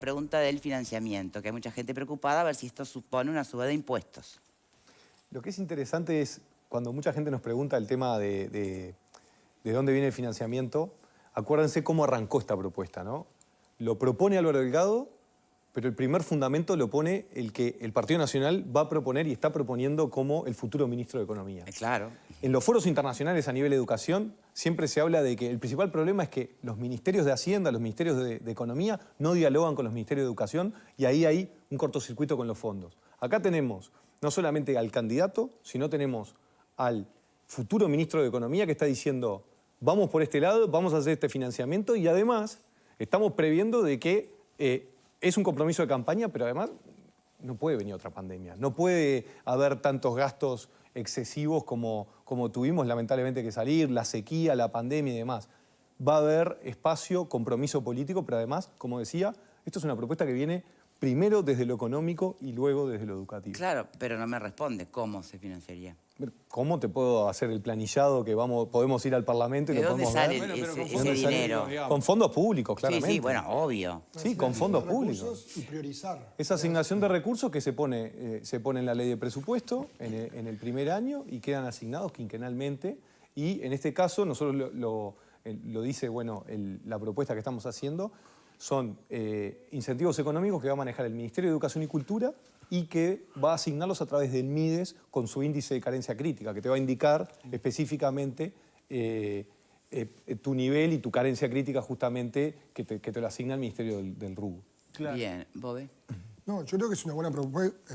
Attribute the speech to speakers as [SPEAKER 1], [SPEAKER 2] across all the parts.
[SPEAKER 1] Pregunta del financiamiento, que hay mucha gente preocupada a ver si esto supone una suba de impuestos.
[SPEAKER 2] Lo que es interesante es cuando mucha gente nos pregunta el tema de dónde viene el financiamiento, acuérdense cómo arrancó esta propuesta, ¿no? Lo propone Álvaro Delgado, pero el primer fundamento lo pone el que el Partido Nacional va a proponer y está proponiendo como el futuro ministro de Economía.
[SPEAKER 1] Claro.
[SPEAKER 2] En los foros internacionales a nivel de educación siempre se habla de que el principal problema es que los ministerios de Hacienda, los ministerios de Economía no dialogan con los ministerios de Educación y ahí hay un cortocircuito con los fondos. Acá tenemos no solamente al candidato, sino tenemos al futuro ministro de Economía que está diciendo vamos por este lado, vamos a hacer este financiamiento y además estamos previendo de que es un compromiso de campaña, pero además no puede venir otra pandemia. No puede haber tantos gastos excesivos como tuvimos lamentablemente que salir, la sequía, la pandemia y demás. Va a haber espacio, compromiso político, pero además, como decía, esto es una propuesta que viene primero desde lo económico y luego desde lo educativo.
[SPEAKER 1] Claro, pero no me responde cómo se financiaría.
[SPEAKER 2] ¿Cómo te puedo hacer el planillado que podemos ir al Parlamento y
[SPEAKER 1] ¿De
[SPEAKER 2] lo
[SPEAKER 1] dónde
[SPEAKER 2] podemos
[SPEAKER 1] sale
[SPEAKER 2] ver?
[SPEAKER 1] ese dinero?
[SPEAKER 2] Con fondos públicos, claramente.
[SPEAKER 1] Sí, sí, bueno, obvio.
[SPEAKER 2] Sí, con fondos públicos.
[SPEAKER 3] Y priorizar.
[SPEAKER 2] Esa asignación de recursos que se pone en la ley de presupuesto en el primer año y quedan asignados quinquenalmente. Y en este caso, nosotros lo dice bueno, la propuesta que estamos haciendo, son incentivos económicos que va a manejar el Ministerio de Educación y Cultura y que va a asignarlos a través del MIDES con su índice de carencia crítica, que te va a indicar específicamente tu nivel y tu carencia crítica justamente que te lo asigna el Ministerio del Rubro.
[SPEAKER 1] Claro. Bien, ¿Bobe?
[SPEAKER 3] No, yo creo que es una buena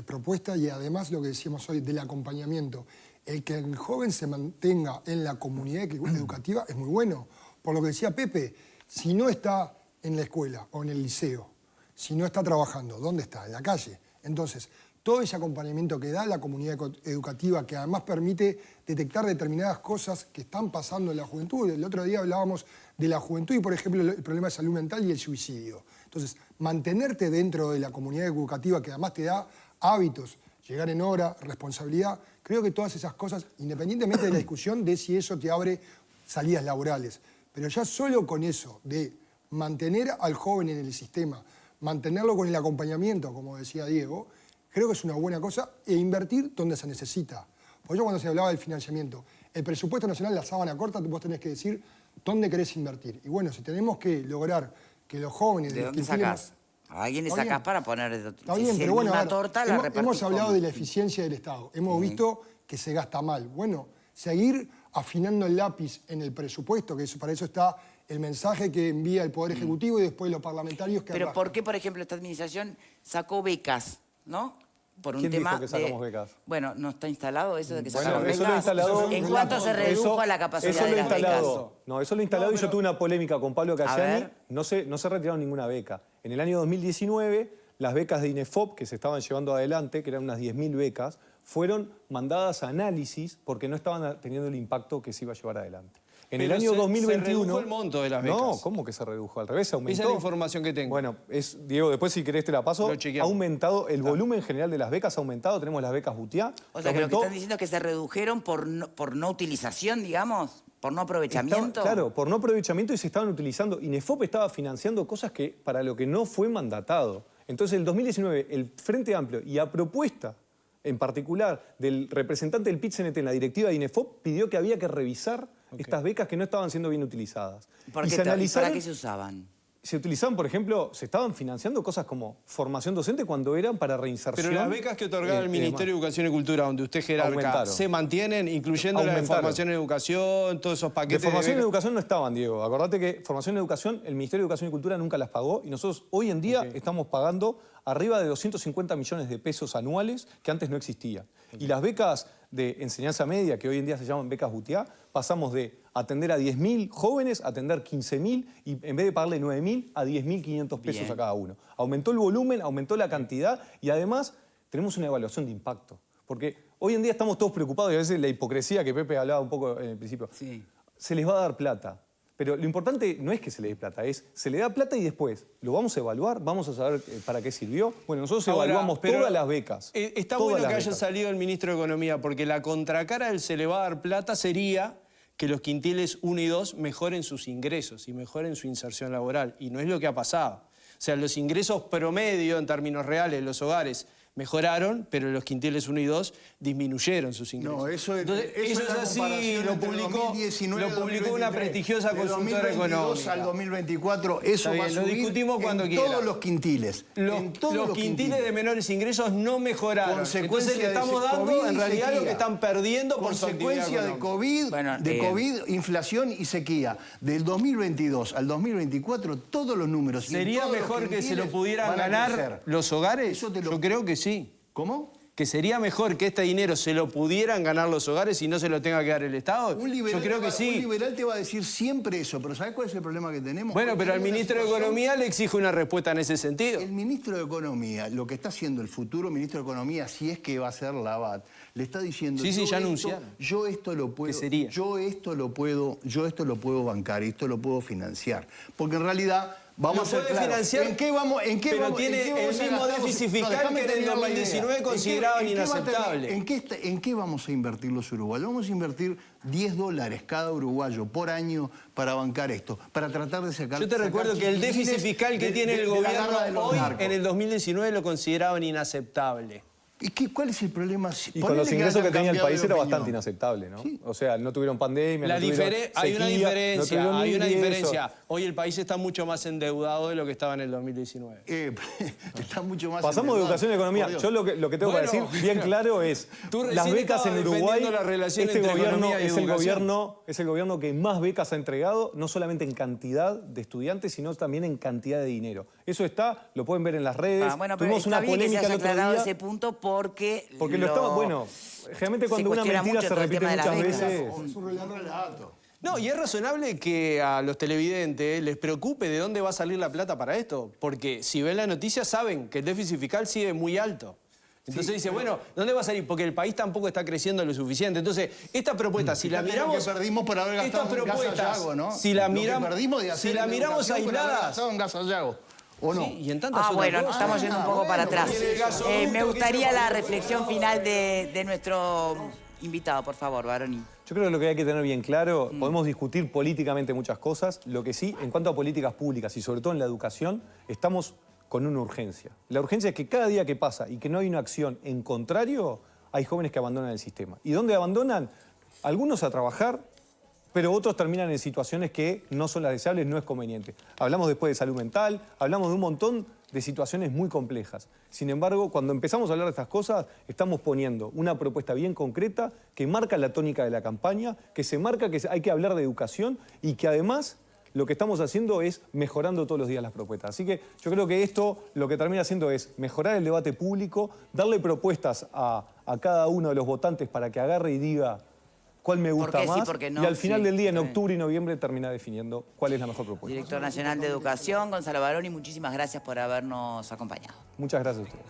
[SPEAKER 3] propuesta y además lo que decíamos hoy del acompañamiento. El que el joven se mantenga en la comunidad educativa es muy bueno. Por lo que decía Pepe, si no está en la escuela o en el liceo, si no está trabajando, ¿dónde está? En la calle. Entonces, todo ese acompañamiento que da la comunidad educativa, que además permite detectar determinadas cosas que están pasando en la juventud. El otro día hablábamos de la juventud y, por ejemplo, el problema de salud mental y el suicidio. Entonces, mantenerte dentro de la comunidad educativa, que además te da hábitos, llegar en hora, responsabilidad, creo que todas esas cosas, independientemente de la discusión de si eso te abre salidas laborales, pero ya solo con eso de mantener al joven en el sistema, mantenerlo con el acompañamiento, como decía Diego, creo que es una buena cosa, e invertir donde se necesita. Porque yo cuando se hablaba del financiamiento, el presupuesto nacional, la sábana corta, vos tenés que decir dónde querés invertir. Y bueno, si tenemos que lograr que los jóvenes...
[SPEAKER 1] ¿De dónde sacás? ¿A alguien le sacás para poner
[SPEAKER 3] Está bien, pero bueno,
[SPEAKER 1] torta,
[SPEAKER 3] hemos hablado de la eficiencia del Estado. Hemos visto que se gasta mal. Bueno, seguir afinando el lápiz en el presupuesto, que para eso está el mensaje que envía el Poder Ejecutivo y después los parlamentarios que...
[SPEAKER 1] Pero ¿por qué, por ejemplo, esta administración sacó becas, no? Por un
[SPEAKER 2] ¿Quién
[SPEAKER 1] tema
[SPEAKER 2] dijo que sacamos becas?
[SPEAKER 1] Bueno, ¿no está instalado eso de que
[SPEAKER 2] Bueno,
[SPEAKER 1] sacamos
[SPEAKER 2] eso lo
[SPEAKER 1] becas?
[SPEAKER 2] instalado...
[SPEAKER 1] ¿En cuánto se redujo la capacidad de las becas?
[SPEAKER 2] No, eso lo he instalado y yo tuve una polémica con Pablo Cayani. No se retiraron ninguna beca. En el año 2019, las becas de INEFOP que se estaban llevando adelante, que eran unas 10.000 becas, fueron mandadas a análisis porque no estaban teniendo el impacto que se iba a llevar adelante. En el año 2021...
[SPEAKER 4] ¿Se redujo el monto de las becas?
[SPEAKER 2] No, ¿cómo que se redujo? Al revés, aumentó.
[SPEAKER 4] Esa es la información que tengo.
[SPEAKER 2] Bueno, Diego, después si querés te la paso. Ha aumentado, el volumen general de las becas ha aumentado. Tenemos las becas Butiá.
[SPEAKER 1] O sea, que lo que están diciendo es que se redujeron por no utilización, digamos, por no aprovechamiento.
[SPEAKER 2] Claro, por no aprovechamiento y se estaban utilizando. INEFOP estaba financiando cosas que para lo que no fue mandatado. Entonces, en el 2019, el Frente Amplio, y a propuesta en particular del representante del PIT-CNT en la directiva de INEFOP, pidió que había que revisar estas becas que no estaban siendo bien utilizadas.
[SPEAKER 1] ¿Para qué se usaban?
[SPEAKER 2] Se utilizaban, por ejemplo, se estaban financiando cosas como formación docente cuando eran para reinserción.
[SPEAKER 4] Pero las becas que otorgaba el Ministerio de Educación y Cultura, donde usted jerarca, ¿se mantienen, incluyendo la de formación en educación, todos esos paquetes
[SPEAKER 2] de formación en educación no estaban, Diego. Acordate que formación en educación, el Ministerio de Educación y Cultura nunca las pagó y nosotros hoy en día estamos pagando arriba de 250 millones de pesos anuales que antes no existían. Y las becas de enseñanza media, que hoy en día se llaman becas Butiá, pasamos de atender a 10.000 jóvenes a atender 15.000 y en vez de pagarle 9.000 a 10.500 pesos a cada uno. Aumentó el volumen, aumentó la cantidad y además tenemos una evaluación de impacto. Porque hoy en día estamos todos preocupados y a veces la hipocresía que Pepe hablaba un poco en el principio.
[SPEAKER 1] Sí.
[SPEAKER 2] Se les va a dar plata. Pero lo importante no es que se le dé plata, se le da plata y después lo vamos a evaluar, vamos a saber para qué sirvió. Bueno, nosotros evaluamos todas las becas.
[SPEAKER 4] Está bueno que haya salido el ministro de Economía, porque la contracara del se le va a dar plata sería que los quintiles 1 y 2 mejoren sus ingresos y mejoren su inserción laboral. Y no es lo que ha pasado. sea, los ingresos promedio en términos reales de los hogares mejoraron, pero los quintiles 1 y 2 disminuyeron sus ingresos.
[SPEAKER 5] No, eso es,
[SPEAKER 4] entonces, eso es así, lo publicó una prestigiosa consultora económica.
[SPEAKER 5] Del 2022 al 2024, eso va a subir
[SPEAKER 4] lo discutimos cuando
[SPEAKER 5] en
[SPEAKER 4] quiera.
[SPEAKER 5] todos los quintiles.
[SPEAKER 4] Los quintiles de menores ingresos no mejoraron. Entonces le estamos dando en realidad lo que están perdiendo por su actividad
[SPEAKER 5] consecuencia de COVID, COVID, inflación y sequía. Del 2022 al 2024, todos los números.
[SPEAKER 4] ¿Sería mejor que se lo pudieran ganar los hogares? Yo creo que sí.
[SPEAKER 5] ¿Cómo?
[SPEAKER 4] ¿Que sería mejor que este dinero se lo pudieran ganar los hogares y no se lo tenga que dar el Estado? Yo creo que sí.
[SPEAKER 5] Un liberal te va a decir siempre eso, pero ¿sabes cuál es el problema que tenemos?
[SPEAKER 4] Bueno, pero al ministro de Economía le exige una respuesta en ese sentido.
[SPEAKER 5] El ministro de Economía, lo que está haciendo el futuro ministro de Economía, si es que va a ser la ABAT, le está diciendo...
[SPEAKER 4] Sí, ya anunciaron.
[SPEAKER 5] Yo esto lo puedo...
[SPEAKER 4] ¿Qué sería?
[SPEAKER 5] Yo esto lo puedo bancar, esto lo puedo financiar. Porque en realidad... Vamos a ser claros. ¿En qué vamos
[SPEAKER 4] pero tiene el mismo déficit fiscal que en el 2019 consideraban inaceptable.
[SPEAKER 5] ¿En qué vamos a invertir los uruguayos? Vamos a invertir $10 cada uruguayo por año para bancar esto, para tratar de sacar...
[SPEAKER 4] Yo te recuerdo que el déficit fiscal que tiene el gobierno hoy, en el 2019 lo consideraban inaceptable.
[SPEAKER 5] ¿Y cuál es el problema?
[SPEAKER 2] Y con los ingresos que tenía el país era bastante inaceptable, ¿no? Sí. O sea, no tuvieron pandemia,
[SPEAKER 4] hay una diferencia. Hoy el país está mucho más endeudado de lo que estaba en el 2019.
[SPEAKER 5] Está mucho más
[SPEAKER 2] Pasamos de educación a economía. Yo lo que tengo para decir bien claro es... Las becas en Uruguay, este gobierno es el gobierno que más becas ha entregado, no solamente en cantidad de estudiantes, sino también en cantidad de dinero. Eso está, lo pueden ver en las redes.
[SPEAKER 1] Bueno, pero está bien que se haya aclarado ese punto porque
[SPEAKER 2] lo estaba... Bueno, generalmente cuando una mentira se repite muchas veces...
[SPEAKER 5] Es un relato.
[SPEAKER 4] No, y es razonable que a los televidentes les preocupe de dónde va a salir la plata para esto, porque si ven la noticia saben que el déficit fiscal sigue muy alto. Entonces dice, bueno, ¿dónde va a salir? Porque el país tampoco está creciendo lo suficiente. Entonces, esta propuesta, si la miramos...
[SPEAKER 5] que perdimos por haber gastado en Gas Sayago, ¿no?
[SPEAKER 4] Si la miramos aisladas...
[SPEAKER 5] en Gas Sayago. ¿O no?
[SPEAKER 4] Sí, y en tantas
[SPEAKER 1] bueno,
[SPEAKER 4] cosas.
[SPEAKER 1] estamos yendo un poco para atrás. Me gustaría la reflexión final de nuestro invitado, por favor, Baroni.
[SPEAKER 2] Yo creo que lo que hay que tener bien claro, podemos discutir políticamente muchas cosas, lo que sí, en cuanto a políticas públicas y sobre todo en la educación, estamos con una urgencia. La urgencia es que cada día que pasa y que no hay una acción en contrario, hay jóvenes que abandonan el sistema. ¿Y dónde abandonan? Algunos a trabajar, pero otros terminan en situaciones que no son las deseables, no es conveniente. Hablamos después de salud mental, hablamos de un montón de situaciones muy complejas. Sin embargo, cuando empezamos a hablar de estas cosas, estamos poniendo una propuesta bien concreta que marca la tónica de la campaña, que se marca que hay que hablar de educación y que además lo que estamos haciendo es mejorando todos los días las propuestas. Así que yo creo que esto lo que termina haciendo es mejorar el debate público, darle propuestas a cada uno de los votantes para que agarre y diga cuál me gusta más, y al final del día, en octubre y noviembre, termina definiendo cuál es la mejor propuesta.
[SPEAKER 1] Director Nacional de Educación, Gonzalo Baroni, muchísimas gracias por habernos acompañado.
[SPEAKER 2] Muchas gracias a ustedes.